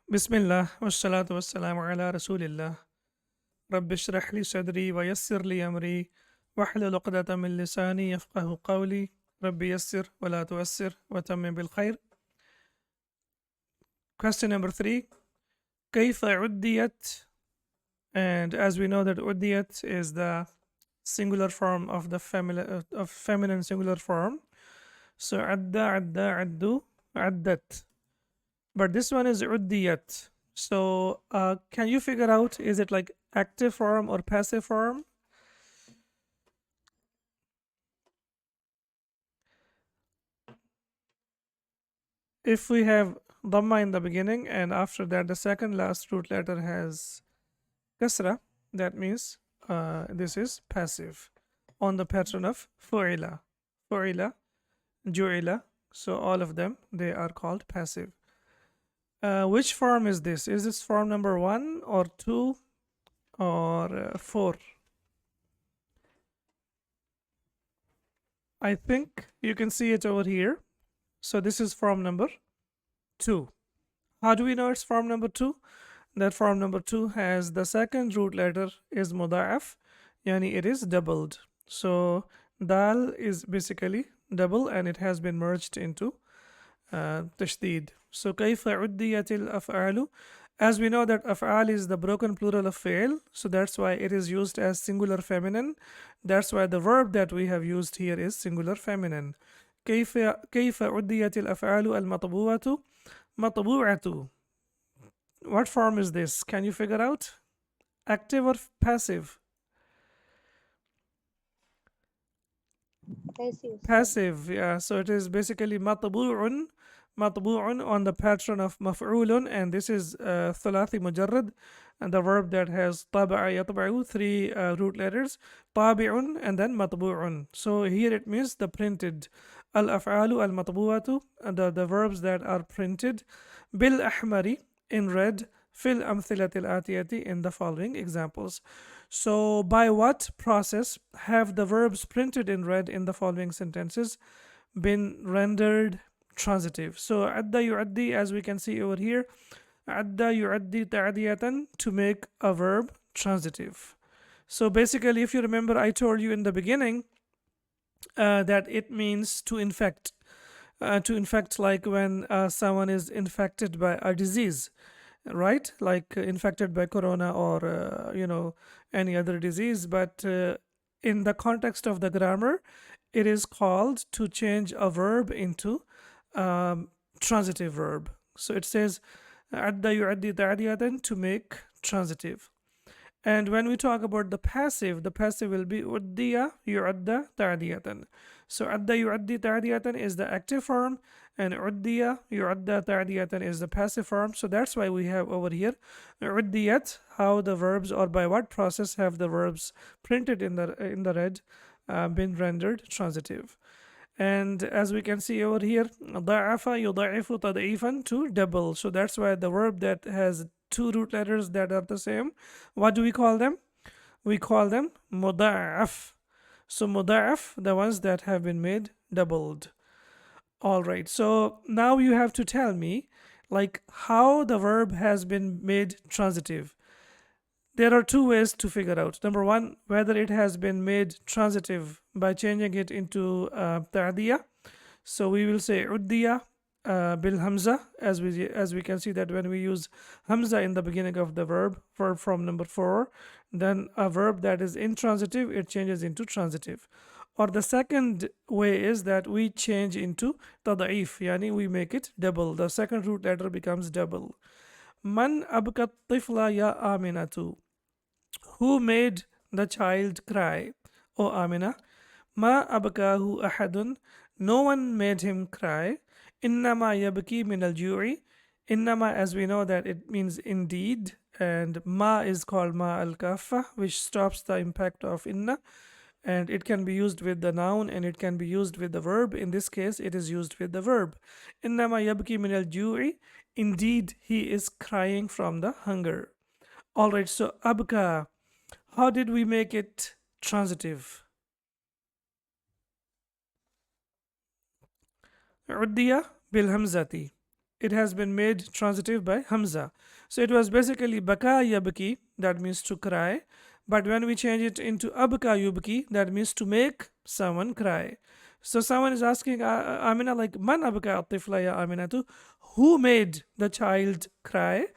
Bismillah, wassalatu wassalamu ala rasulillah. Rabbi shrah li sadri wa yassir li amri wahlul uqdatan min lisani yafqahu qawli. Rabbi yassir wa la tuassir wa tammim bil khair. Question number 3. Kayfa uddiyat? And as we know that uddiyat is the singular form of the feminine singular form. So adda, adda, addu, addat. But this one is uddiyat. So can you figure out, is it like active form or passive form? If we have dhamma in the beginning and after that the second last root letter has kasra, that means this is passive on the pattern of fu'ila, fu'ila, ju'ila. So all of them, they are called passive. Which form is this? Is this form number 1 or 2 or 4? I think you can see it over here. So this is form number 2. How do we know it's form number 2? That form number 2 has the second root letter is muda'af, yani it is doubled. So dal is basically double and it has been merged into tashdid. So kayfa uddiyatil af'alu? As we know that af'al is the broken plural of fail, so that's why it is used as singular feminine. That's why the verb that we have used here is singular feminine. كيف عديت الأفعال المطبوعة مطبوعة. What form is this? Can you figure out? Active or passive? Passive, yeah. So it is basically matbu'un on the pattern of maf'ulun, and this is thulathi mujarrad, and the verb that has taba'a yatba'u, 3 root letters, tabi'un and then matbu'un. So here it means the printed. Al-af'alu al-matbu'atu, the verbs that are printed, bil ahmari, in red, fil amthilatil atiyati, in the following examples. So by what process have the verbs printed in red in the following sentences been rendered transitive? So adda yu'addi, as we can see over here, adda yu'addi ta'diyatan, to make a verb transitive. So basically, if you remember, I told you in the beginning that it means to infect. To infect, like when someone is infected by a disease, right? Like infected by corona or any other disease. But in the context of the grammar, it is called to change a verb into transitive verb. So it says adda yu'addi ta'diyatan, to make transitive. And when we talk about the passive will be uddiya yu'adda ta'diyatan. So adda yu'addi ta'diyatan is the active form, and uddiya yu'adda ta'diyatan is the passive form. So that's why we have over here uddiyat, how the verbs, or by what process have the verbs printed in the red been rendered transitive. And as we can see over here, da'afa yuda'ifu tad'ifan, to double. So that's why the verb that has 2 root letters that are the same, what do we call them? We call them muda'af. So muda'af, the ones that have been made doubled. All right, so now you have to tell me like how the verb has been made transitive. There are 2 ways to figure out. Number 1, whether it has been made transitive by changing it into ta'diya. So we will say uddiya bil hamza, as we can see that when we use hamza in the beginning of the verb from number 4, then a verb that is intransitive, it changes into transitive. Or the second way is that we change into tada'if, yani we make it double. The second root letter becomes double. Man abkat tifla ya aminatu. Who made the child cry, O Amina? Ma abkahu ahadun. No one made him cry. Innama yabki min al-ju'i. Innama, as we know that it means indeed, and ma is called ma al-kaffa, which stops the impact of inna, and it can be used with the noun and it can be used with the verb. In this case, it is used with the verb. Innama yabki min al-ju'i. Indeed, he is crying from the hunger. All right, so abka, how did we make it transitive? Uddiya bil hamzati. it has been made transitive by Hamza. So it was basically baka yabki, that means to cry. But when we change it into abka yubki, that means to make someone cry. So someone is asking Amina, like, man abka atifla ya Aminatu? Who made the child cry?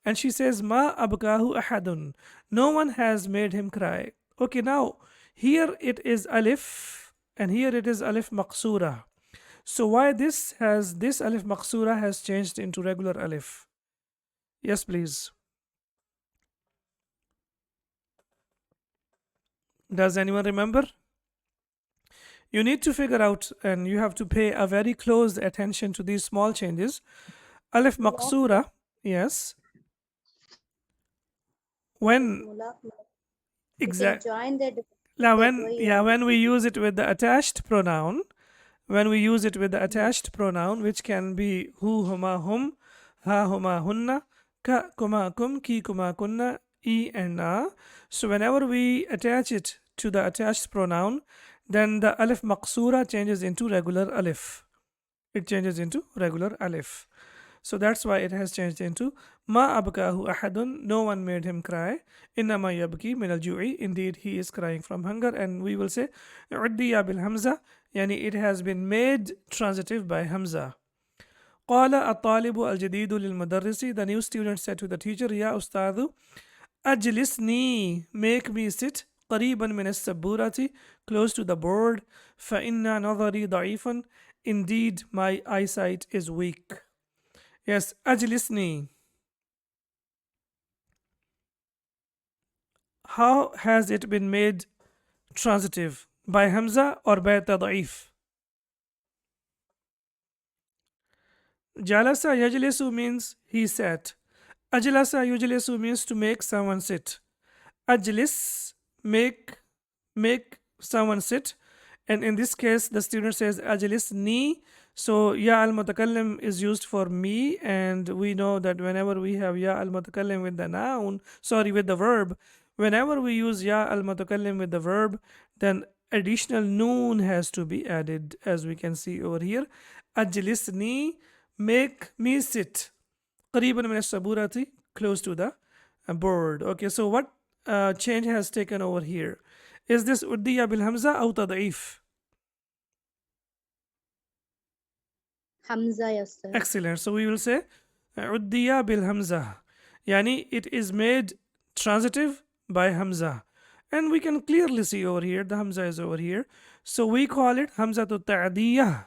And she says, ma abkahu ahadun. No one has made him cry. Okay, now here it is alif and here it is alif maqsura. So why this alif maqsura has changed into regular alif? Yes, please. Does anyone remember? You need to figure out and you have to pay a very close attention to these small changes. Alif maqsura, yes. When We can exact join that now that when way yeah, only. when we use it with the attached pronoun, when we use it with the attached pronoun, which can be hu, huma, hum, ha, huma, hunna, ka, kuma, kum, ki, kuma, kunna, e, and na. So whenever we attach it to the attached pronoun, then the alif maqsura changes into regular alif. It changes into regular alif. So that's why it has changed into ma abkahu ahadun. No one made him cry. Innama yabki min al ju'i. Indeed, he is crying from hunger. And we will say uddiya bil hamza. Yani it has been made transitive by hamza. قال الطالب الجديد للمدرس. The new student said to the teacher, يا أستاذ أجلسني, make me sit قريبا من السبورة, close to the board. فإن نظري ضعيف. Indeed, my eyesight is weak. Yes, أجلسني. How has it been made transitive? By Hamza or by Tada'if? Jalasa yajlisu means he sat. Ajlasa yujlisu means to make someone sit. Ajlis, make someone sit. And in this case, the student says ajlis ni. So ya al mutakallim is used for me, and we know that whenever we have ya al mutakallim with the noun, sorry, with the verb, whenever we use ya al mutakallim with the verb, then additional noon has to be added, as we can see over here. Ajlis ni, make me sit. قريبا من السبورة, close to the board. Okay, so what change has taken over here? Is this uddiya bil hamza or tad'if? Hamza, yes, sir. Excellent. So we will say uddiya bil hamza. Yani it is made transitive by hamza. And we can clearly see over here, the hamza is over here. So we call it hamza to ta'diyah.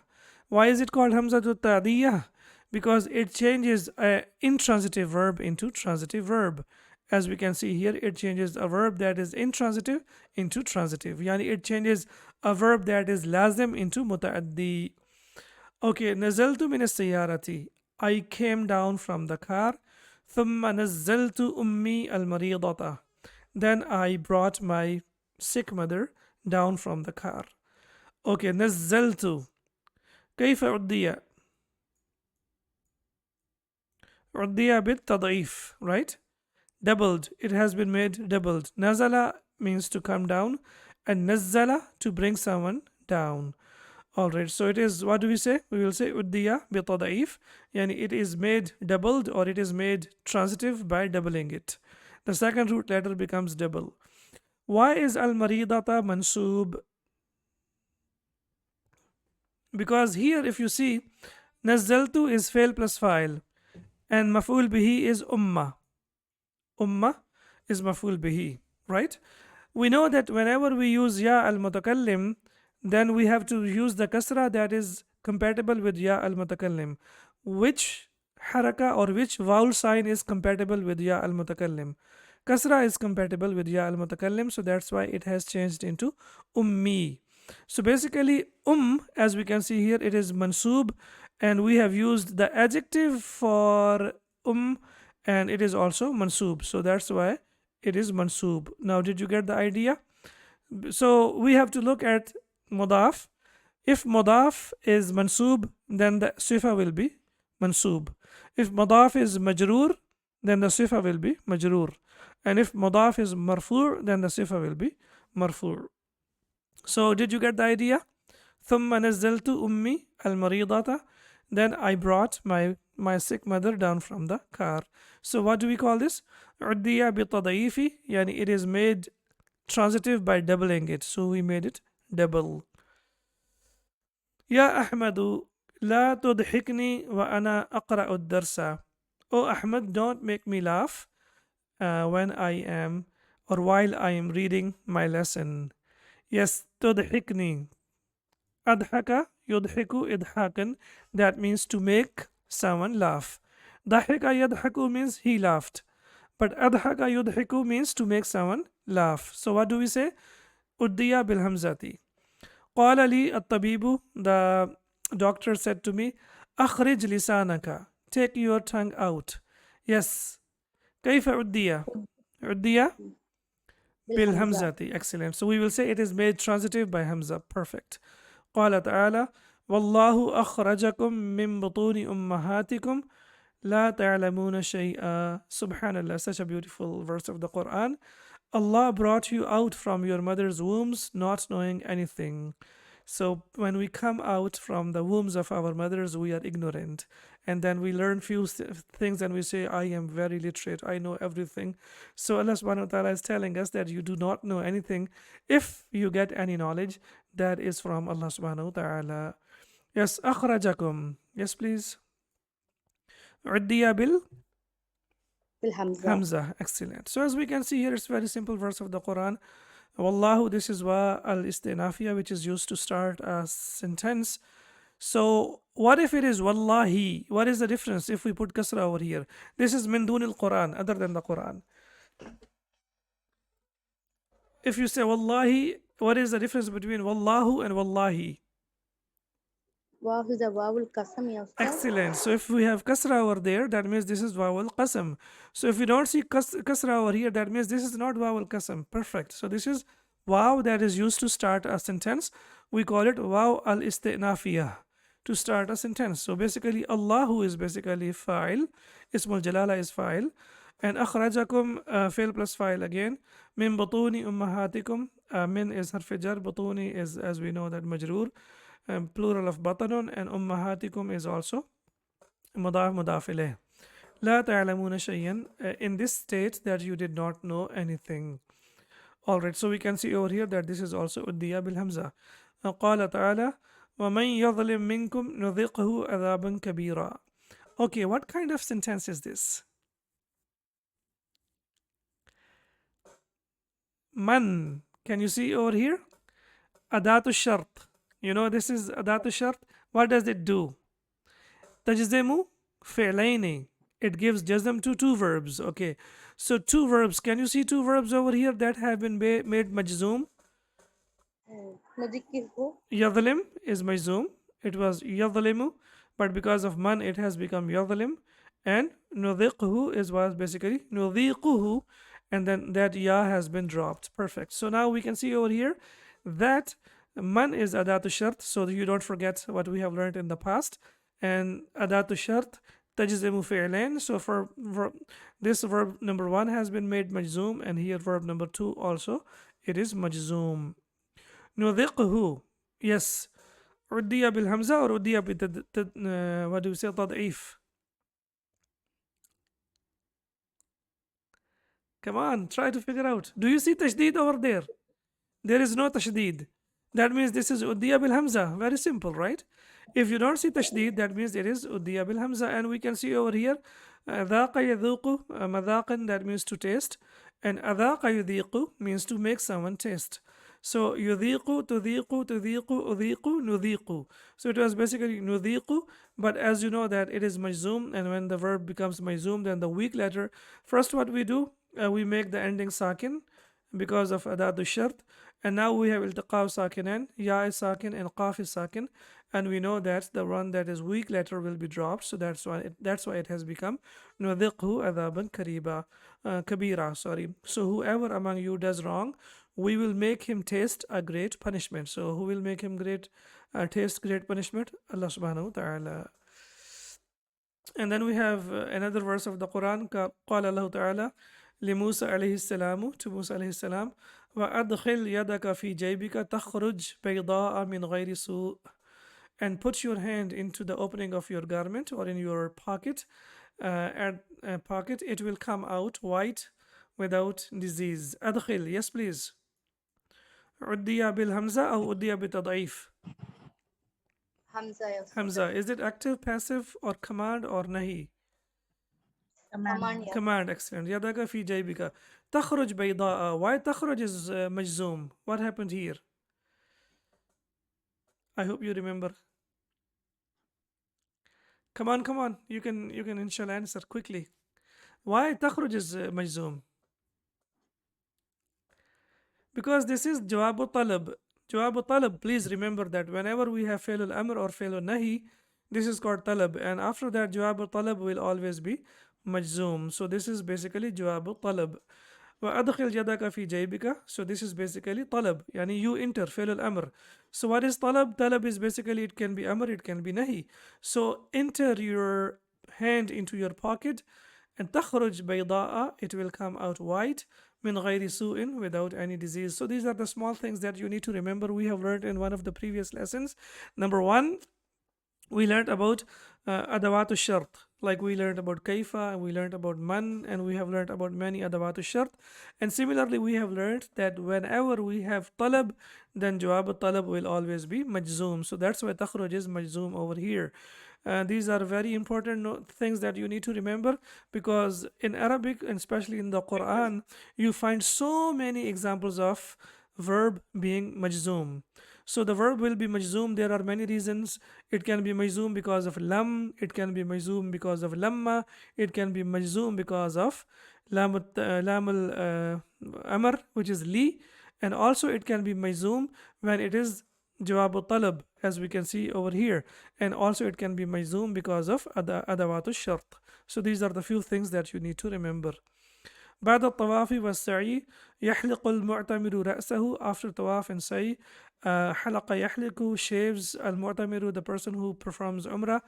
Why is it called hamza to ta'diyah? Because it changes an intransitive verb into transitive verb. As we can see here, it changes a verb that is intransitive into transitive. Yani it changes a verb that is lazim into muta'addi. Okay, نزلت من السيارة. I came down from the car. ثم نزلت أمي المريضة. Then I brought my sick mother down from the car. Okay, نزلت. كيف عدي؟ عدي بالتضعيف, right? Doubled. It has been made doubled. Nazala means to come down, and nazzala to bring someone down. Alright, so it is, what do we say? We will say uddiya bi tadaif. Yani it is made doubled or it is made transitive by doubling it. The second root letter becomes double. Why is al maridata mansub? Because here, if you see, nazzaltu is fail plus file, and maf'ul bihi is umma. Umma is maf'ul bihi, right? We know that whenever we use ya al mutakallim, then we have to use the kasra that is compatible with ya al mutakallim. Which haraka or which vowel sign is compatible with ya al mutakallim? Kasra is compatible with ya al mutakallim, so that's why it has changed into ummi. So basically, as we can see here, it is mansub, and we have used the adjective for and it is also mansub. So that's why it is mansub. Now, did you get the idea? So we have to look at mudaf. If mudaf is mansub, then the sifa will be mansub. If mudaf is majroor, then the sifa will be majroor. And if mudaf is marfu', then the sifa will be marfu'. So did you get the idea? ثم نزلت أمي المريضة. Then I brought my sick mother down from the car. So what do we call this? عُدِّيَ بِالتَّضْعِيفِ يعني it is made transitive by doubling it. So we made it double. يا أحمد لا تضحكني وأنا أقرأ الدرس. Oh Ahmed, don't make me laugh when I am or while I am reading my lesson. Yes, تضحكني. أضحك يضحك إضحاكا. That means to make someone laugh. ضحك يضحك means he laughed. But أضحك يضحك means to make someone laugh. So what do we say? أدي بالهمزة. قال لي الطبيب, the doctor said to me, أخرج لسانك, take your tongue out. Yes. كيف عدي؟ عدي بالهمزة. بالهمزة. Excellent. So we will say it is made transitive by hamza. Perfect. قال تعالى والله أخرجكم من بطون أمهاتكم لا تعلمون شيئا. Subhanallah, such a beautiful verse of the Quran. Allah brought you out from your mother's wombs not knowing anything. So when we come out from the wombs of our mothers, we are ignorant. And then we learn few things and we say, I am very literate, I know everything. So Allah subhanahu wa ta'ala is telling us that you do not know anything. If you get any knowledge, that is from Allah subhanahu wa ta'ala. Yes, akhrajakum. Yes, please. Uddiya bil بالهمزة. hamza. Excellent. So as we can see here, it's a very simple verse of the Quran. Wallahu, this is wa al istinafiya, which is used to start a sentence. So what if it is wallahi? What is the difference if we put kasra over here? This is min dun al Quran, other than the Quran. If you say wallahi, what is the difference between wallahu and wallahi? واو is a واو القسم يا أستاذ. Excellent. So if we have kasra over there, that means this is waw al qasam. So if we don't see kasra over here, that means this is not waw al qasam. Perfect. So this is waw that is used to start a sentence. We call it waw al istinafiyah to start a sentence. So basically, Allahu is basically fa'il. Ismul jalala is fa'il. And akhrajakum fail plus fa'il again. Min batuni ummahatikum. Min is harf jar. Batuni is, as we know, that majroor. Plural of batanun, and ummahatikum is also mudaf mudaf ilayh. La ta'lamuna shay'an, in this state that you did not know anything. Alright, so we can see over here that this is also uddiya bil hamza. قال تعالى ومن يظلم منكم نذقه عذابا كبيرا. Okay, what kind of sentence is this? Man, can you see over here? Adatu shart. You know this is adatu shart. What does it do? Tajzimu fi'laini. It gives jazm to two verbs. Okay. So two verbs. Can you see two verbs over here that have been made majzum? نذكره. Yadlim is majzum. It was yadlimu, but because of man, it has become yadlim. And nudhiqhu was basically nudhiquhu, and then that ya has been dropped. Perfect. So now we can see over here that man is adatu shart, so you don't forget what we have learned in the past. And adatu shart tajzimu fi'lain. So for this verb number 1 has been made majzum, and here verb number 2 also it is majzum. نذقه. Yes. عدي بالهمزة or عدي what do you say تضعيف. Come on, try to figure out. Do you see tashdid over there? There is no tashdid. That means this is uddiya bil hamza. Very simple, right? If you don't see tashdid, that means it is uddiya bil hamza. And we can see over here, ذاق يذوق مذاقا, that means to taste. And أذاق يذيق means to make someone taste. So يذيق تذيق تذيق أذيق نذيق. So it was basically نذيق, but as you know that it is majzum, and when the verb becomes majzum, then the weak letter, first what we do, we make the ending sakin because of adadu shart, and now we have iltiqa sakinain, ya is sakin and qaf is sakin, and we know that the one that is weak letter will be dropped, so that's why it has become nudhiqhu adaban kariba kabira, sorry. So whoever among you does wrong, we will make him taste a great punishment. So who will make him taste great punishment? Allah subhanahu wa ta'ala. And then we have another verse of the Quran. قال الله تعالى لموسى عليه السلام, to Musa عليه السلام, وأدخل يدك في جيبك تخرج بيضاء من غير سوء. and put your hand into the opening of your garment or in your pocket, at pocket, it will come out white without disease. أدخل, yes please. عدي بالهمزة أو عدي بتضعيف. Hamza ya Ustad. Hamza, is it active, passive, or command, or nahi? Command ya. Command, excellent. يدك في جيبك. تخرج بيضاء. Why تخرج is مجزوم? What happened here? I hope you remember. Come on, come on. You can inshallah answer quickly. Why تخرج is مجزوم? Because this is جواب طلب. جواب طلب, please remember that whenever we have فعل الأمر or فعل النهي, this is called طلب, and after that جواب طلب will always be مجزوم. So this is basically جواب طلب. وأدخل يدك في جيبك. So this is basically طلب, يعني you enter فعل الأمر. So what is طلب? طلب is basically, it can be أمر, it can be نهي. So enter your hand into your pocket, and تخرج بيضاء, it will come out white, من غير سوء, without any disease. So these are the small things that you need to remember. We have learned in one of the previous lessons. Number one, we learned about adawat shart, like we learned about kaifa, we learned about man, and we have learned about many adawat shart. And similarly, we have learned that whenever we have talab, then jawab talab will always be majzoom. So that's why takhruj is majzoom over here. These are very important things that you need to remember, because in Arabic, and especially in the Quran, you find so many examples of verb being majzoom. So the verb will be majzoom. There are many reasons. It can be majzoom because of lam. It can be majzoom because of lamma. It can be majzoom because of lam al amr, which is li. And also it can be majzoom when it is jawab al-talab, as we can see over here. And also it can be majzoom because of adawat al-shart. So these are the few things that you need to remember. بعد الطواف والسعي يحلق المعتمر رأسه. After tawaf and sa'i, حلق يحلق, shaves المعتمر, the person who performs umrah,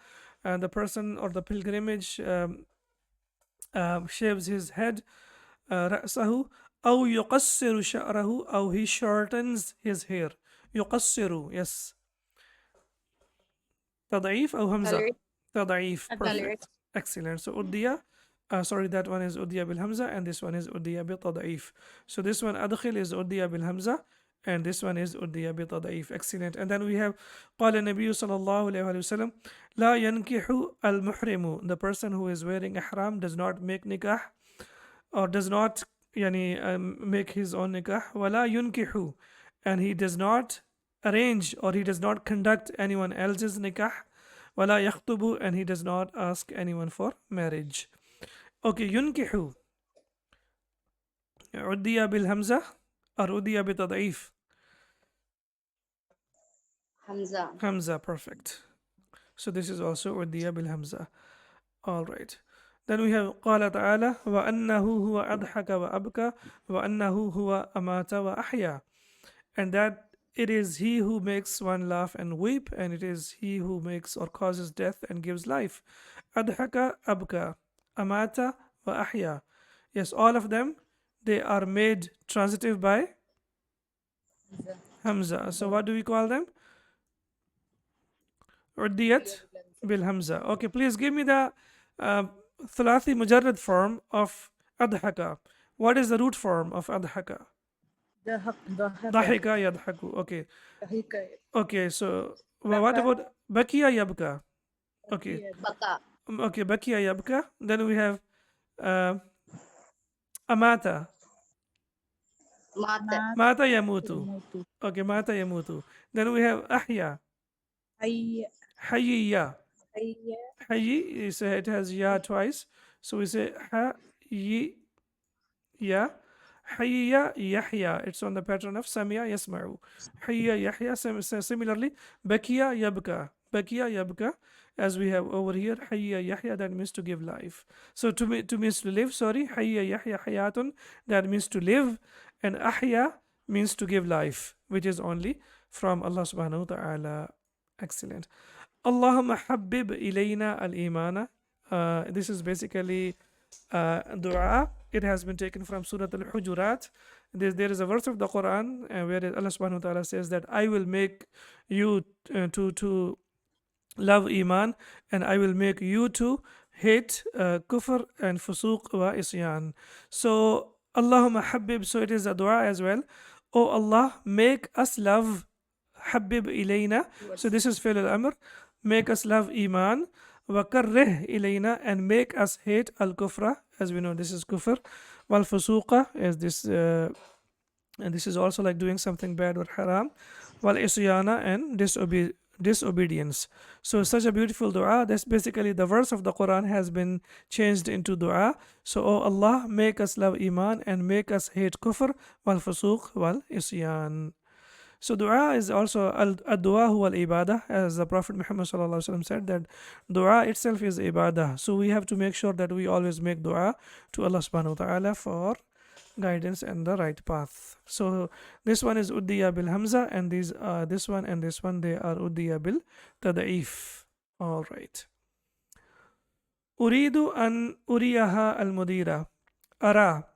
the person or the pilgrimage, shaves his head, رأسه. أو يقصر شعره, أو he shortens his hair. يقصر, yes. تضعيف أو همزة؟ تضعيف, perfect, excellent. So أدية, sorry, that one is أدية بالهمزة, and this one is أدية بتضعيف. So this one أدخل is أدية بالهمزة, and this one is أدية بتضعيف. Excellent. And then we have قال النبي صلى الله عليه وسلم لا ينكح المحرم. The person who is wearing ihram does not make nikah, or does not make his own nikah. ولا ينكح, and he does not arrange, or he does not conduct anyone else's nikah. ولا يخطب, and he does not ask anyone for marriage. Okay, ينكح عدي بالهمزة or عدي بتضعيف؟ Hamza. Hamza, perfect. So this is also عدي بالهمزة. All right. Then we have قال تعالى وأنه هو أضحك وأبكى وأنه هو أمات وأحيا. And that it is he who makes one laugh and weep, and it is he who makes or causes death and gives life. أضحك أبكى أمات وأحيا. Yes, all of them, they are made transitive by Hamza. So what do we call them? عديت بالهمزة. Okay, please give me the ثلاثي مجرد form of أضحك. What is the root form of أضحك? ضحك يضحك. Okay. Okay, so what about بكي يبكى? Okay. Baka. Okay, بكي يبكى. Then we have أمات. Mata. مات يموت. Okay, مات يموت. Then we have أحيا. حيي. حيي, you say it has ya twice. So we say حيي ya. حيي يحيى. It's on the pattern of سمع يسمع. حيي يحيى. Similarly, بكي يبكى. بكي يبكى. As we have over here, حيي يحيى, that means to give life. So to means to live, sorry. حيي يحيى حياة, that means to live. And أحيا means to give life, which is only from Allah subhanahu wa ta'ala. Excellent. Allahumma habib ilayna al-imana. This is basically dua. It has been taken from Surah Al-Hujurat. There is a verse of the Quran where Allah subhanahu wa ta'ala says that I will make you to love iman, and I will make you to hate kufr and fusuq wa isyan. So Allahumma habib, so it is a dua as well. Oh Allah, make us love, habib ilayna, so towards this is fi'l al-amr, make us love iman, wa karrih ilayna, and make us hate al-kufra, as we know this is kufr, wal fusuqa, as this and this is also like doing something bad or haram, wal isyana, and disobedience. So such a beautiful dua. That's basically the verse of the Quran has been changed into dua. So oh Allah, make us love iman and make us hate kufr wal fusuq wal isyan. So dua is also al-dua huwa al-ibadah, as the Prophet Muhammad sallallahu alaihi wasallam said that dua itself is ibadah. So we have to make sure that we always make dua to Allah subhanahu wa ta'ala for guidance and the right path. So this one is uddiya bil hamza, and these this one and this one, they are uddiya bil tadaif. All right. Uridu an uriyaha al mudira. Ara.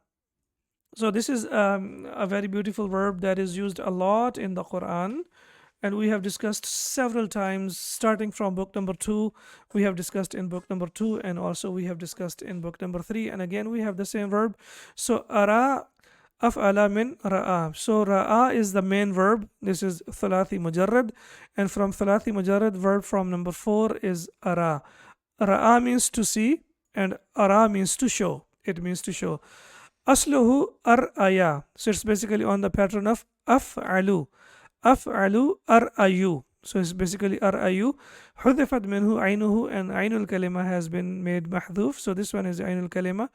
So this is a very beautiful verb that is used a lot in the Quran, and we have discussed several times, starting from book number 2. We have discussed in book number 2, and also we have discussed in book number 3, and again we have the same verb. So ara af'ala min ra'a. So ra'a is the main verb. This is thalathi mujarrad, and from thalathi mujarrad, verb from number 4 is ara. Ra'a means to see, and ara means to show. It means to show. Asluhu ar'aya. So it's basically on the pattern of af'alu. Af'alu ar'ayu. So it's basically ar'ayu. Hudifat minhu aynuhu, and aynul kalima has been made mahdhuf. So this one is aynul kalima.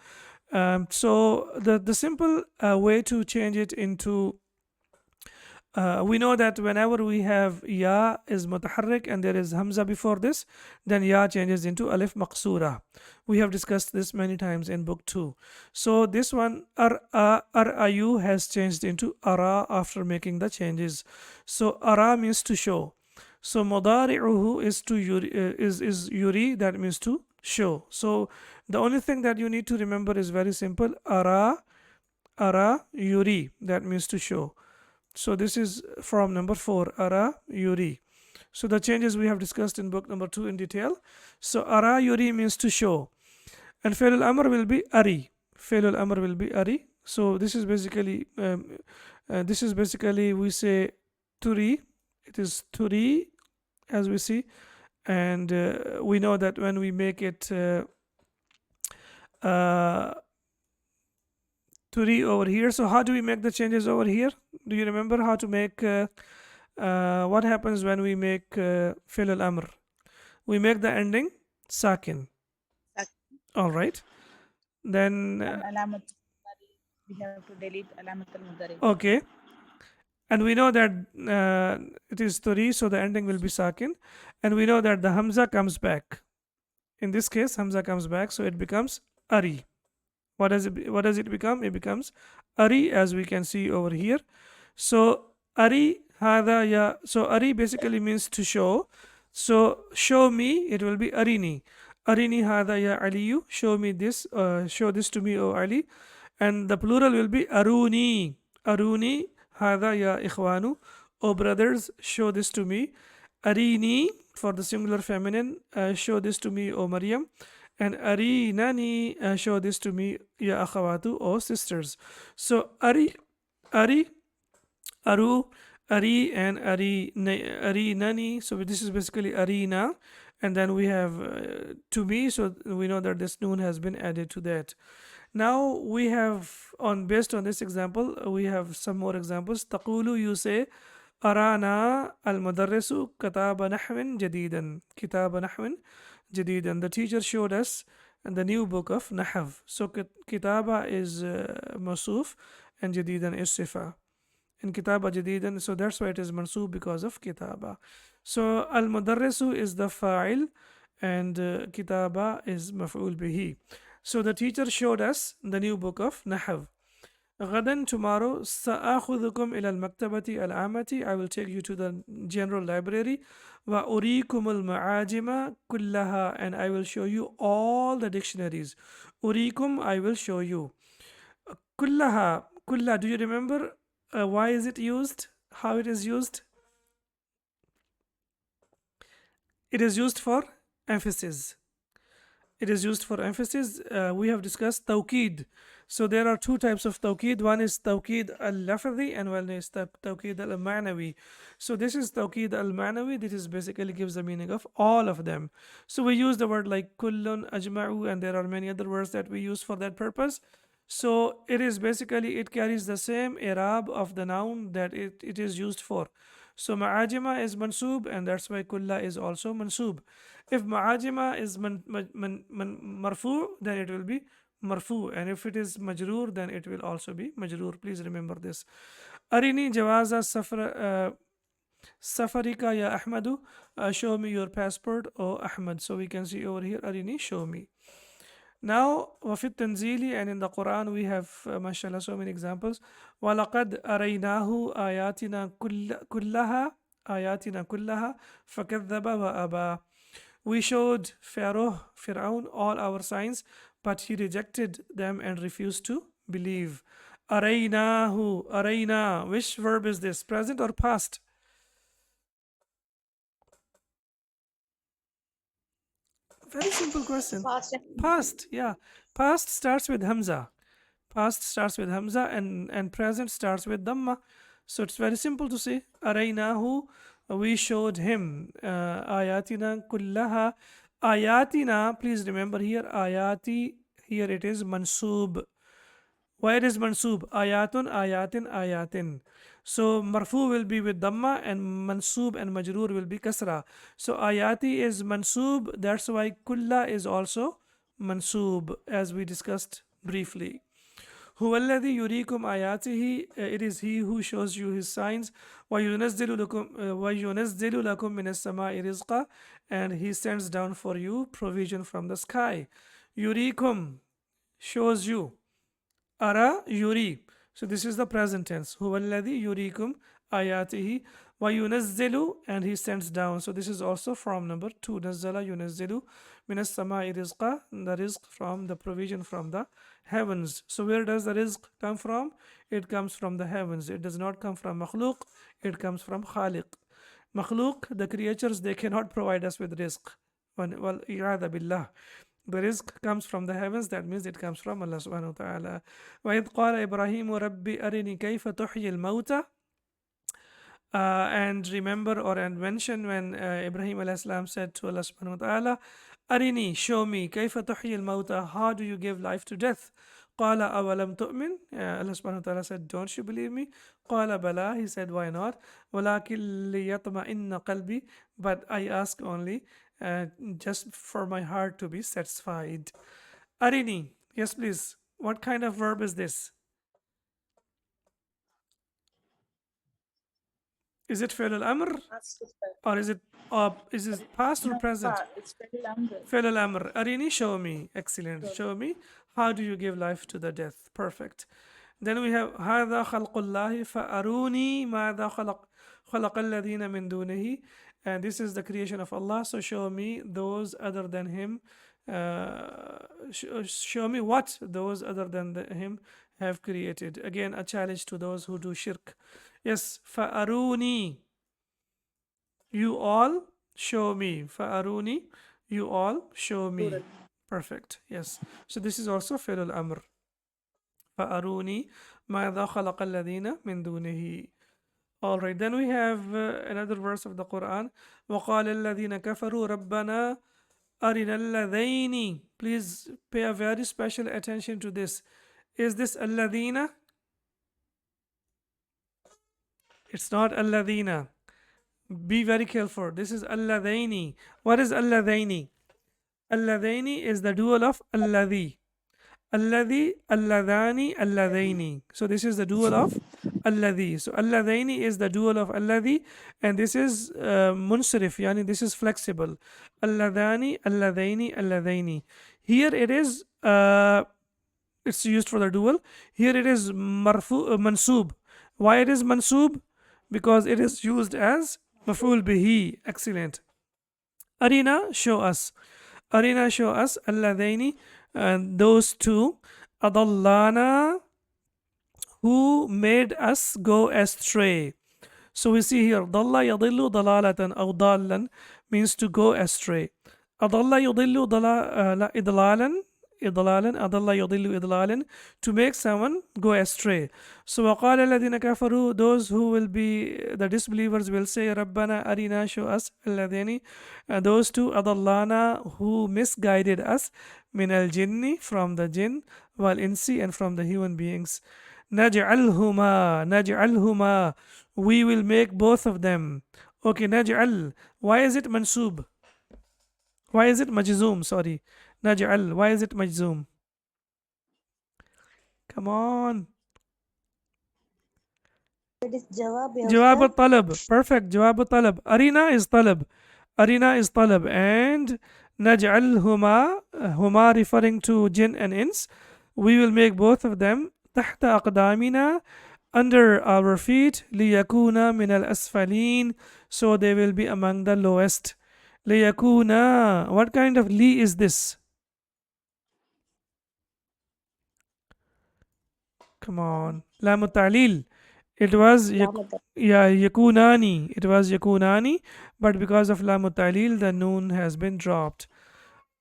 So the simple way to change it into we know that whenever we have ya is mutaharrik and there is hamza before this, then ya changes into alif maqsura. We have discussed this many times in book 2. So this one ayu has changed into ara after making the changes. So ara means to show. So mudari'uhu is to yuri, is yuri, that means to show. So the only thing that you need to remember is very simple. Ara yuri, that means to show. So this is from number 4, ara yuri. So the changes we have discussed in book number 2 in detail. So ara yuri means to show, and fi'l al-amr will be ari. Fi'l al-amr will be ari. So this is basically we say turi. It is turi, as we see, and we know that when we make it turi over here. So how do we make the changes over here? Do you remember how to make what happens when we make fi'l al-amr? We make the ending sakin. All right. Then and alamat we have to delete alamat al mudarib. okay, and we know that it is turi, so the ending will be sakin, and we know that the hamza comes back. In this case, hamza comes back, so it becomes ari. What does it become? It becomes ari, as we can see over here. So ari hada ya. So ari basically means to show. So show me, it will be arini. Arini hada ya aliyu. Show me this. Show this to me, O Ali. And the plural will be aruni. Aruni hada ya ikhwanu. O brothers, show this to me. Arini for the singular feminine. Show this to me, O Maryam. And arinani, show this to me, ya akhawatu, O sisters. So ari, aru, ari, and ari nani. So this is basically arina, and then we have to me. So we know that this noon has been added to that. Now we have based on this example, we have some more examples. Taqulu, you say, arana al mudarrisu kitaba nahwin jadidan. Kitaba nahwin jadidan. The teacher showed us the new book of Nahv. So kitaba is masuf, and jadidan is sifa. In kitaba jadidan, so that's why it is mansub, because of kitaba. So al mudarrisu is the fa'il, and kitaba is maf'ul bihi. So the teacher showed us the new book of Nahv. غدا, tomorrow, سأخذكم إلى المكتبة العامة. I will take you to the general library. وأريكم المعاجم كلها, and I will show you all the dictionaries. أريكم, I will show you. كلها, كلها, do you remember why is it used? How it is used? It is used for emphasis. It is used for emphasis. We have discussed tawqid. So there are two types of tawqid. One is tawqid al-lafzi and one is tawqid al-ma'nawi. So this is tawqid al-ma'nawi. This is basically gives the meaning of all of them. So we use the word like kullun, ajma'u, and there are many other words that we use for that purpose. So it is basically, it carries the same i'rab of the noun that it is used for. So ma'ajima is mansub, and that's why kulla is also mansub. If ma'ajima is marfu, then it will be marfu, and if it is majroor, then it will also be majroor. Please remember this. Arini jawaza safarika ya Ahmadu. Show me your passport, oh Ahmad. So we can see over here, Arini, show me. Now, وفي التنزيل, and in the Quran we have, mashallah, so many examples. وَلَقَدْ أَرَيْنَاهُ آيَاتِنَا كُلَّهَا فَكَذَّبَ وَأَبَى. We showed Fir'aun, all our signs, but he rejected them and refused to believe. أَرَيْنَاهُ, أَرَيْنَا. Which verb is this? Present or past? Very simple question. Past. Past, yeah. Past starts with Hamza. Past starts with Hamza, and present starts with Dhamma. So it's very simple to say. Araynahu, we showed him. Ayatina kullaha. Ayatina, please remember here, ayati, here it is mansub. Why it is mansub? Ayatun, ayatin, ayatin. So marfu will be with dhamma, and mansub and majroor will be kasra. So ayati is mansub, that's why kulla is also mansub, as we discussed briefly. هو الذي يريكم آياته, it is he who shows you his signs. وينزل لكم من السماء رزقا, and he sends down for you provision from the sky. يريكم, shows you. Ara, yuri. So this is the present tense. Huwa alladhi yurikum ayatihi wa yunazzilu, and he sends down. So this is also from number 2. Nazzala yunazzilu minas samai rizqa, the rizq from the provision from the heavens. So where does the rizq come from? It comes from the heavens. It does not come from makhluk. It comes from khaliq. Makhluk, the creatures, they cannot provide us with rizq. Well, i'adha billah. The rizq comes from the heavens, that means it comes from Allah subhanahu wa ta'ala. وَإِذْ قَالَ إِبْرَاهِيمُ رَبِّ أَرِنِي كَيْفَ تُحْيِي الْمَوْتَى. And remember and mention when Ibrahim alayhi salam said to Allah subhanahu wa ta'ala, Arini, show me, كَيْفَ تُحْيِي الْمَوْتَى, how do you give life to death? قَالَ أَوَلَمْ تُؤْمِنْ. Allah subhanahu wa ta'ala said, don't you believe me? قَالَ بَلَى, he said, why not? وَلَكِنْ لِيَطْمَئِنَّ قَلْبِي, but I ask only just for my heart to be satisfied. Arini, yes please. What kind of verb is this? Is it fi'l al-amr, or is it past or present? It's very long. Fi'l al-amr. Arini, show me. Excellent. Show me. How do you give life to the death? Perfect. Then we have هذا خلق الله فأروني ماذا خلق الذين من دونه, and this is the creation of Allah, so show me those other than him, show me what those other than him have created. Again, a challenge to those who do shirk. Yes, فأروني, you all show me. فأروني, you all show me. Perfect. Yes. So this is also فعل الأمر. فأروني ماذا خلق الذين من دونه. All right, then we have another verse of the Quran. وقال الذين كفروا ربنا أرنا الذين. Please pay a very special attention to this. Is this الذين? It's not الذين. Be very careful. This is الذين. What is الذين? الذين is the dual of الذي. Alladhi, alladhani, alladhaini. So this is the dual of alladhi. So alladhaini is the dual of alladhi, and this is munsarif, yani this is flexible. Alladhani, alladhaini, alladhaini. Here it is, it's used for the dual. Here it is mansub. Why it is mansub? Because it is used as maf'ul bihi. Excellent. Arina, show us. Arina, show us. Alladhaini, and those two, adallana, who made us go astray. So we see here, dalla yadillu dalalatan aw dallan, means to go astray. أضل يضل لا إضلالا إضلالا أضل يضل إضلالا, to make someone go astray. So وقال الذين كفروا, those who will be the disbelievers will say ربنا أرنا, show us, الذين those two أضلانا, who misguided us, من الجن, from the jinn, والإنس, and from the human beings. نجعلهما, we will make both of them. Okay, نجعل, why is it mansub? Why is it majzum? Sorry. Naj'al. Why is it majzum? Come on. That is Jawab, ya Jawab Ustad. al-talab. Perfect. Jawab al-talab. Arina is talab. Arina is talab. And naj'al huma, huma referring to jinn and ins. We will make both of them tahta aqdamina, under our feet, liyakuna min al-asfalin, so they will be among the lowest. Liyakuna. What kind of li is this? Come on. Lam ta'lil. It was Lamat. yeah, yakunani. It was yakunani, but because of lam ta'lil, the noon has been dropped.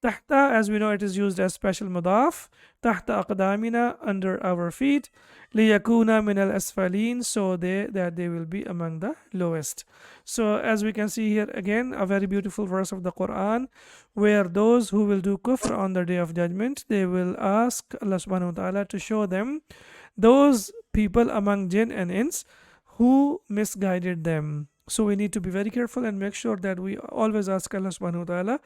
Tahta, as we know, it is used as special mudaf. Tahta aqdamina, under our feet. Liyakuna min al asfalin, so that they will be among the lowest. So as we can see here again, a very beautiful verse of the Quran, where those who will do kufr on the day of judgment, they will ask Allah subhanahu wa ta'ala to show them those people among jinn and ins who misguided them. So we need to be very careful and make sure that we always ask Allah subhanahu wa ta'ala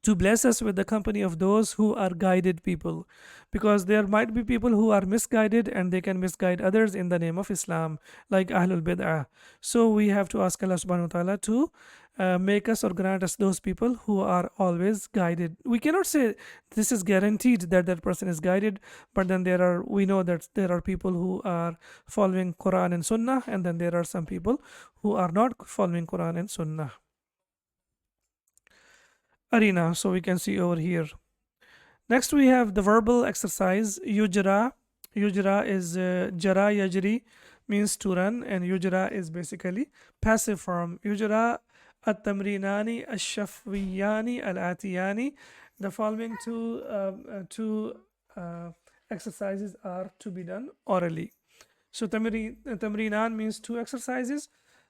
to bless us with the company of those who are guided people, because there might be people who are misguided and they can misguide others in the name of Islam, like Ahlul Bid'ah. So we have to ask Allah subhanahu wa ta'ala to make us or grant us those people who are always guided. We cannot say this is guaranteed that that person is guided, but then we know that there are people who are following Quran and Sunnah, and then there are some people who are not following Quran and Sunnah. Arena, so we can see over here. Next we have the verbal exercise yujra. Yujra is jara yajri, means to run, and yujra is basically passive form. Yujra at-tamrinani ash-shafwiyani al-atiyani. The following two exercises are to be done orally. So tamrinan means two exercises.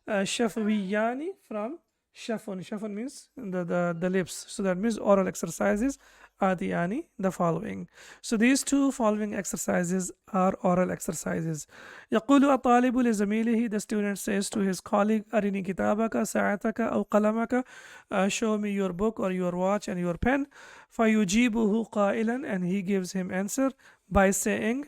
Shafwiyani from shafun. Shafun means the lips. So that means oral exercises. Adiyani, the following. So these two following exercises are oral exercises. يقول الطالب لزميله, the student says to his colleague, أرني كتابك ساعتك أو قلمك, show me your book or your watch and your pen. فيجيبه قائلا, and he gives him answer by saying,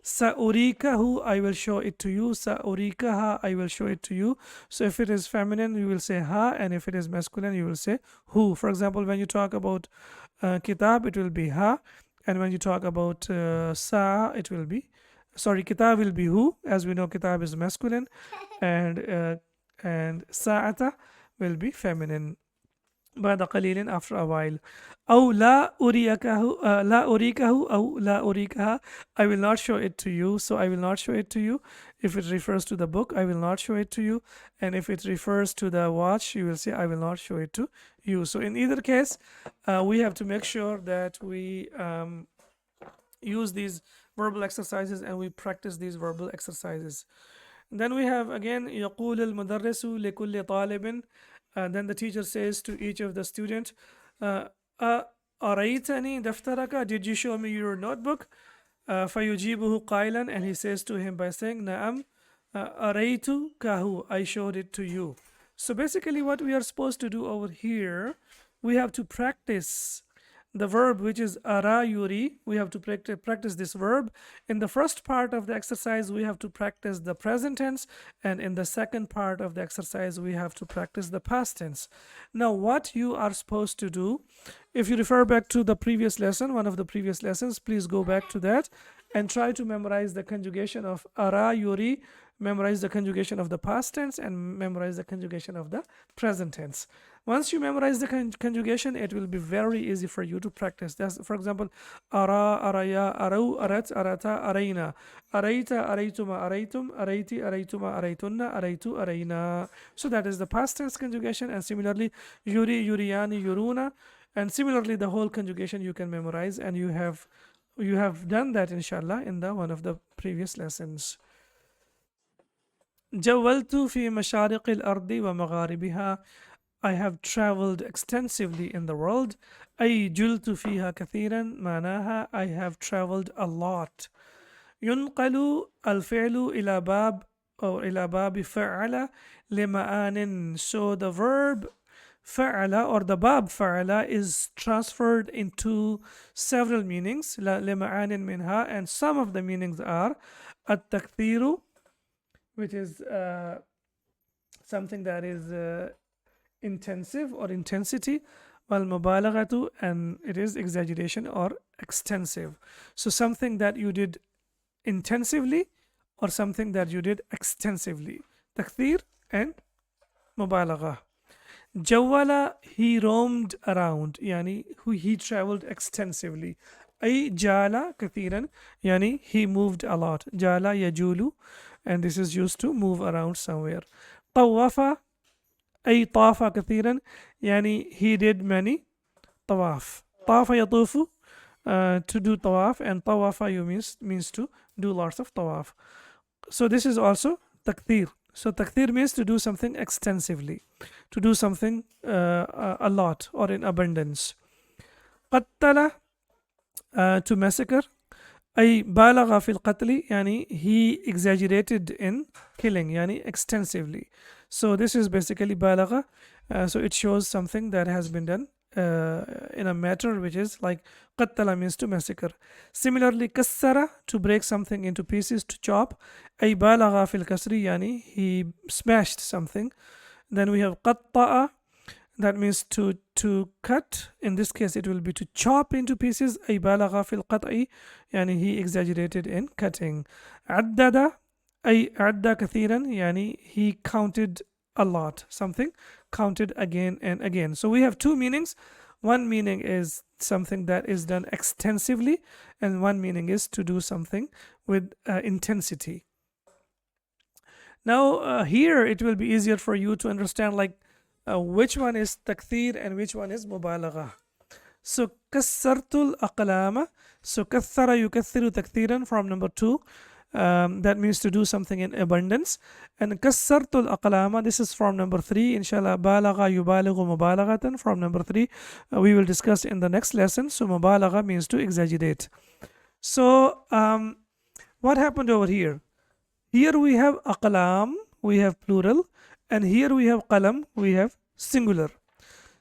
Sa'urikahu, I will show it to you. Sa'urikaha, I will show it to you. So if it is feminine, you will say ha, and if it is masculine, you will say hu. For example, when you talk about kitab, it will be ha, and when you talk about sa, it will be, sorry, kitab will be hu, as we know kitab is masculine, and sa'ata will be feminine. بعد قليل, after a while. أو لا أريكه لا أريكه أو لا أريكها, I will not show it to you. So I will not show it to you. If it refers to the book, I will not show it to you. And if it refers to the watch, you will say I will not show it to you. So in either case, we have to make sure that we use these verbal exercises and we practice these verbal exercises. And then we have again يقول المدرس لكل طالب, then the teacher says to each of the student, أريتني دفترك, did you show me your notebook? فيجيبه قائلا, and he says to him by saying نعم أريتكه, I showed it to you. So basically what we are supposed to do over here, we have to practice the verb, which is ara yuri. We have to practice this verb. In the first part of the exercise, we have to practice the present tense, and in the second part of the exercise, we have to practice the past tense. Now what you are supposed to do, if you refer back to the previous lesson, one of the previous lessons, please go back to that and try to memorize the conjugation of ara yuri memorize the conjugation of the past tense and memorize the conjugation of the present tense. Once you memorize the conjugation, it will be very easy for you to practice. That's, for example, ara, araya, arau, arat, arata, araina, araita, araituma, araitum, araiti, araituma, araitunna, araitu, araina. So that is the past tense conjugation. And similarly, yuri, yuriani, yuruna. And similarly, the whole conjugation you can memorize, and you have done that inshallah in the one of the previous lessons. جولت في مشارق الأرض ومغاربها. I have traveled extensively in the world. أي جلت فيها كثيرا معناها I have traveled a lot. ينقل الفعل إلى باب أو إلى باب فعل لمعان. So the verb فعل or the باب فعل is transferred into several meanings لمعان منها, and some of the meanings are التكثير, which is something that is intensive or intensity, والمبالغة, and it is exaggeration or extensive. So something that you did intensively or something that you did extensively. تكثير and مبالغة. جول, he roamed around, يعني he traveled extensively. أي جال كثيرا, يعني he moved a lot. جال يجول, and this is used to move around somewhere. طوف, أي طاف كثيرا, يعني he did many طواف. طاف يطوف, to do طواف, and طواف means to do lots of طواف. So this is also تكثير. So takthir means to do something extensively, to do something a lot or in abundance. قتل, to massacre. أي بالغ في القتل, يعني he exaggerated in killing, يعني extensively. So this is basically بالغ. So it shows something that has been done in a matter which is like قتل means to massacre. Similarly, كسر, to break something into pieces, to chop. أي بالغ في الكسر, يعني he smashed something. Then we have قطع, that means to cut. In this case it will be to chop into pieces. أي بالغ في القطع, يعني he exaggerated in cutting. عدد, أي عد كثيرا, يعني he counted a lot, something counted again and again. So we have two meanings. One meaning is something that is done extensively, and one meaning is to do something with intensity. Now here it will be easier for you to understand like which one is takthir and which one is mubalagha. So kassartul aqlama. So kathara yukathiru takthiran from number 2. That means to do something in abundance. And kassartul aqlama, this is from number 3. Inshallah, balagha yubalighu mubalaghatan from number 3. We will discuss in the next lesson. So mubalagha means to exaggerate. So what happened over here? Here we have aqlam, we have plural, and here we have qalam, we have singular.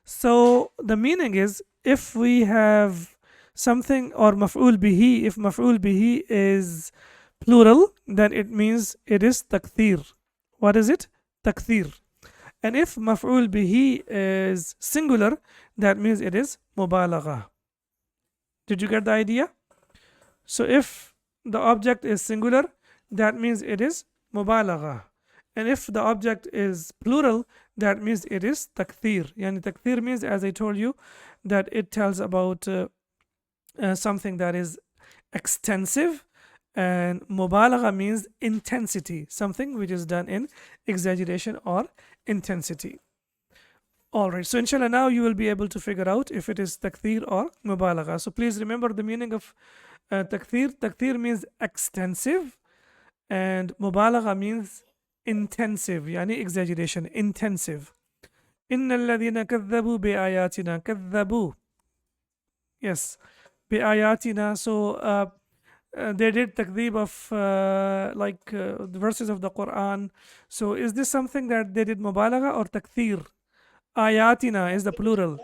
So the meaning is, if we have something or maf'ul bihi, if maf'ul bihi is plural, then it means it is takthir. What is it? Takthir. And if maf'ul bihi is singular, that means it is mubalagha. Did you get the idea? So if the object is singular, that means it is mubalagha. And if the object is plural, that means it is takthir. Yani takthir means, as I told you, that it tells about something that is extensive, and mubalagha means intensity, something which is done in exaggeration or intensity. Alright, so inshallah now you will be able to figure out if it is takthir or mubalagha. So please remember the meaning of takthir. Takthir means extensive, and mubalagha means intensive, yani exaggeration, intensive. إن الذين كذبوا بآياتنا كذبوا. Yes, بآياتنا. So they did takdhib of the verses of the Quran. So is this something that they did mubalagha or takthir? Ayatina is the plural.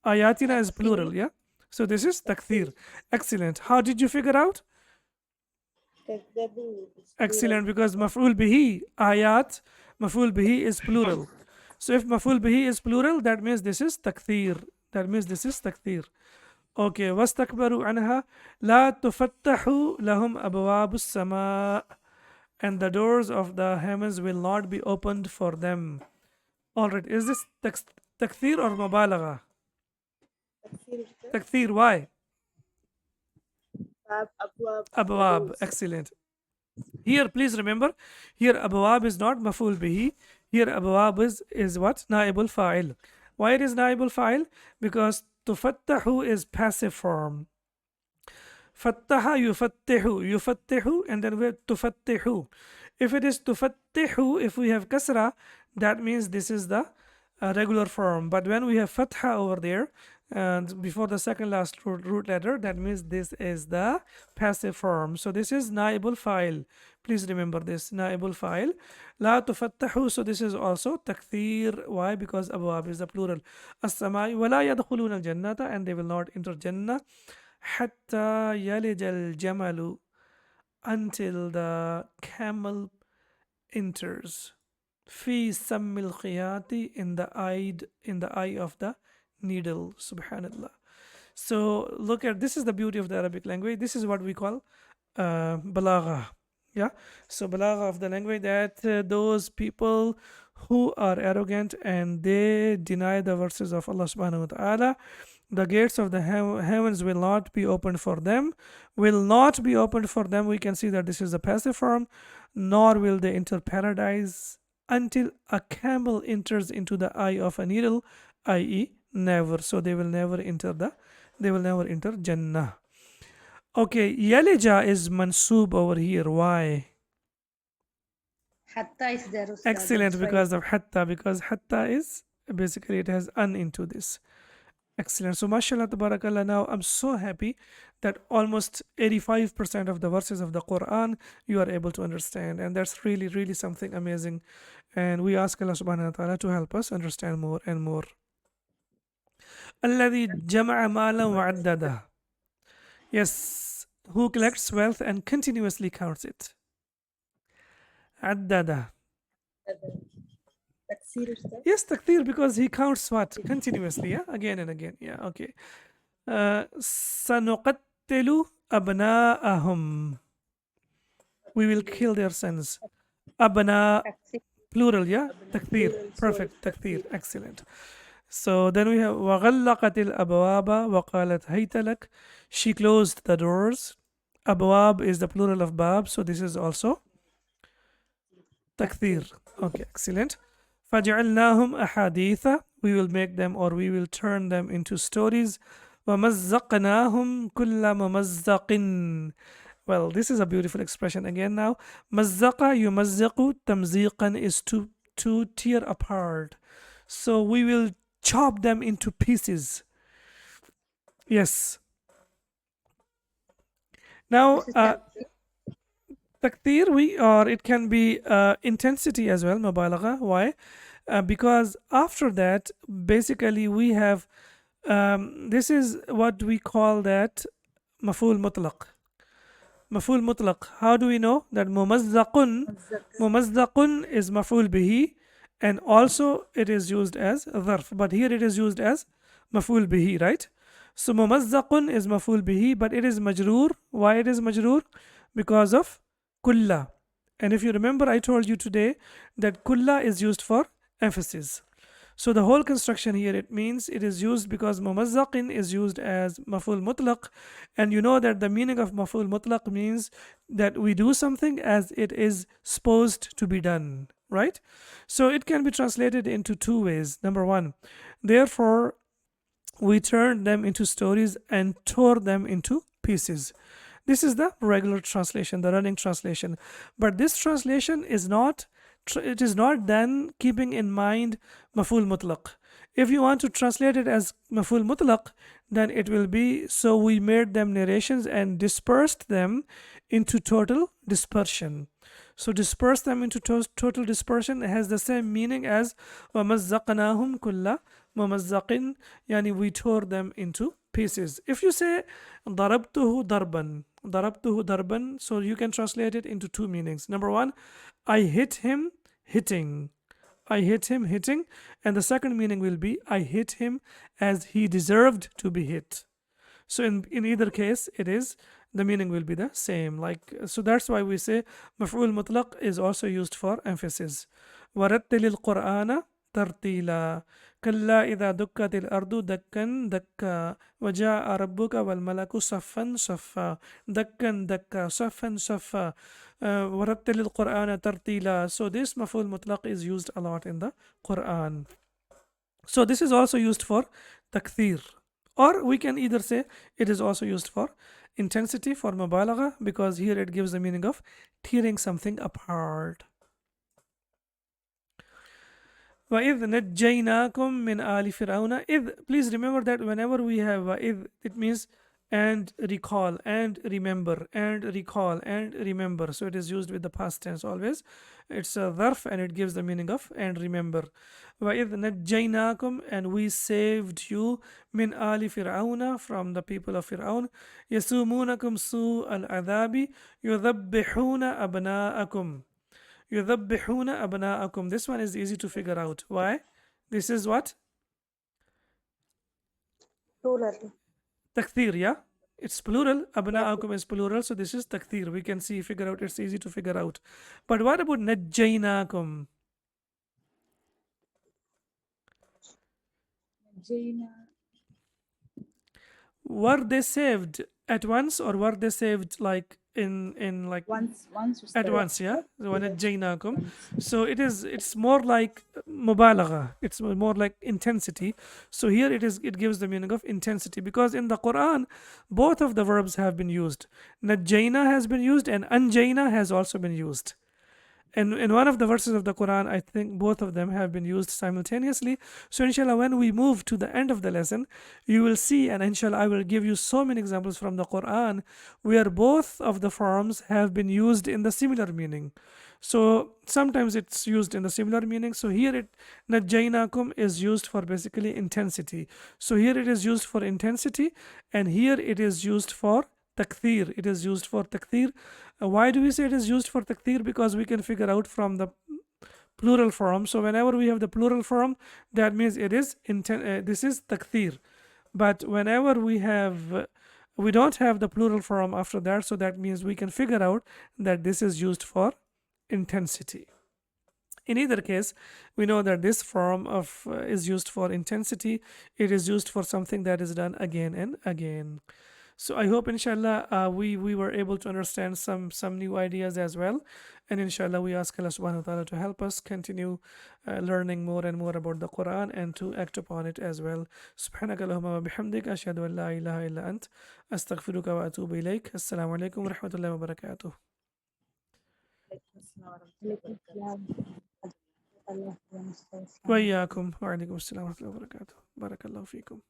Ayatina is plural, yeah? So this is takthir. Excellent. How did you figure out? Excellent, because maf'ul bihi, ayat, maf'ul bihi is plural. So if maf'ul bihi is plural, that means this is takthir. That means this is takthir. Okay, wastakbaru anha la tufattahu lahum abwabus sama. and the doors of the heavens will not be opened for them. Alright, is this takthir or mubalagha? تكثير أستاذ. Takthir, why? باب أبواب Abwab, windows. excellent. Here, please remember, here abwab is not maful bihi. Here abwab is what? Naibul fa'il. Why it is naibul fa'il? Because tufattahu is passive form. Fattaha yufattihu, yufattihu, and then we have tufattihu. If it is tufattihu, if we have kasra, that means this is the regular form. But when we have fatha over there, and before the second last root letter, that means this is the passive form. So this is naibul fa'il. Please remember this, naibul fa'il. La tufattahu, so this is also takthir. Why? Because abwab is the plural. As-samai wa la yadkhuluna al-jannata, and they will not enter Jannah. حتى يلج الجمل, until the camel enters. في سم الخياط, in the eye of the needle. Subhanallah. So look at, this is the beauty of the Arabic language. This is what we call balagha. Yeah. So balagha of the language, that those people who are arrogant and they deny the verses of Allah subhanahu wa ta'ala, the gates of the heavens will not be opened for them. Will not be opened for them. We can see that this is a passive form. Nor will they enter paradise until a camel enters into the eye of a needle, i.e., never. So they will never enter Jannah. Okay, Yalija is mansoob over here. Why? حتى is there أستاذ. Excellent, That's why. because of hatta. Because hatta is basically, it has an into this. Excellent. So, mashallah, tabarakallah. Now, I'm so happy that almost 85% of the verses of the Quran you are able to understand. And that's really, really something amazing. And we ask Allah subhanahu wa ta'ala to help us understand more and more. الذي جمع مالا وعدده. Yes, who collects wealth and continuously counts it. عدده. تكثير أستاذ. Yes, takdir, because he counts what? Continuously, yeah? Again and again. Yeah, okay. سنقتل أبناءهم. We will kill their sons. أبناء, تكثير. plural, yeah? Takdir. Plural, Perfect. sorry. Takdir. Excellent. So then we have وغلقت الأبواب وقالت هيت لك. She closed the doors. Abwab is the plural of bab, so this is also takdir. Okay, excellent. فجعلناهم أحاديث. We will make them, or we will turn them into stories. ومزقناهم كل ممزق. Well, this is a beautiful expression again now. مزق يمزق تمزيقا is to tear apart. So we will chop them into pieces. Yes. Now, This is تكثير. takdir, or it can be intensity as well, mubalagha. Why? Because after that, basically we have, this is what we call that maful mutlaq. Maful mutlaq. How do we know that mumazzaqun? Mumazzaqun is maful bihi, and also it is used as dharf, but here it is used as maful bihi, right? So mumazzaqun is maful bihi, but it is majroor. Why it is majroor? Because of kulla. And if you remember, I told you today that kulla is used for emphasis. So the whole construction here, it means it is used because mumazzaqin is used as maful mutlaq, and you know that the meaning of maful mutlaq means that we do something as it is supposed to be done, right? So it can be translated into two ways. Number one, therefore we turned them into stories and tore them into pieces. This is the regular translation, the running translation. But this translation is not, it is not done keeping in mind maful mutlaq. If you want to translate it as maful mutlaq, then it will be, so we made them narrations and dispersed them into total dispersion. So disperse them into total dispersion has the same meaning as وَمَزَّقْنَاهُمْ كُلَّ مُمَزَّقٍ, yani we tore them into pieces. If you say ضربته ضربا, ضربته ضربا, so you can translate it into two meanings. Number one, I hit him hitting. I hit him hitting, and the second meaning will be I hit him as he deserved to be hit. So in either case, it is the meaning will be the same. Like so, that's why we say مفعول مطلق is also used for emphasis. ورتل القرآن ترتيلا كلا إذا دكت الأرض دكا دكا وجاء ربك والملك صفا صفا دكا دكا صفا صفا ورتل القرآن ترتيلا. So this مفعول مطلق is used a lot in the Quran. So this is also used for takthir, or we can either say it is also used for intensity, for mubalagha, because here it gives the meaning of tearing something apart. وَإِذْ نَجَّيْنَاكُمْ مِنْ آلِ فِرْعَوْنَ إِذْ, please remember that whenever we have إِذْ, it means and recall and remember and recall and remember. So it is used with the past tense always. It's a dharf and it gives the meaning of and remember. وَإِذْ نَجَّيْنَاكُمْ, and we saved you مِنْ آلِ فِرْعَوْنَ, from the people of Fir'aun. يَسُومُونَكُمْ سُوءَ الْعَذَابِ يُذَبِّحُونَ أَبْنَاءَكُمْ. يُذَبِّحُونَ أَبْنَاءَكُمْ. This one is easy to figure out. Why? This is what? Plural. Takthir, yeah? It's plural. Yeah. أبناءكم is plural. So this is takthir. We can see, figure out. It's easy to figure out. But what about نجيناكم? Jaina. Were they saved at once, or were they saved like in like Once was at the once? Yeah. So yes, ونجيناكم. once. So it's more like mubalagha. It's more like intensity. So here it gives the meaning of intensity, because in the Quran both of the verbs have been used. Najjaina has been used and anjaina has also been used. And in one of the verses of the Quran, I think both of them have been used simultaneously. So, inshallah, when we move to the end of the lesson, you will see, and inshallah, I will give you so many examples from the Quran where both of the forms have been used in the similar meaning. So, sometimes it's used in the similar meaning. So, here Najjainakum is used for basically intensity. So, here it is used for intensity, and here it is used for takthir. It is used for takthir. Why do we say it is used for takthir? Because we can figure out from the plural form. So whenever we have the plural form, that means it is this is takthir. But whenever we don't have the plural form after that, so that means we can figure out that this is used for intensity. In either case, we know that this form of is used for intensity. It is used for something that is done again and again. So I hope, inshallah, we were able to understand some new ideas as well, and inshallah we ask Allah subhanahu wa ta'ala to help us continue learning more and more about the Quran and to act upon it as well. Subhanaka Allahumma wa bihamdik ashhadu an la ilaha illa ant astaghfiruka wa atubu ilayk. Assalamu alaikum wa rahmatullahi wa barakatuh. عليكم السلام. الله يستر. Wa iyyakum wa alaikum assalam wa rahmatullahi wa barakatuh. Barakallahu feekum.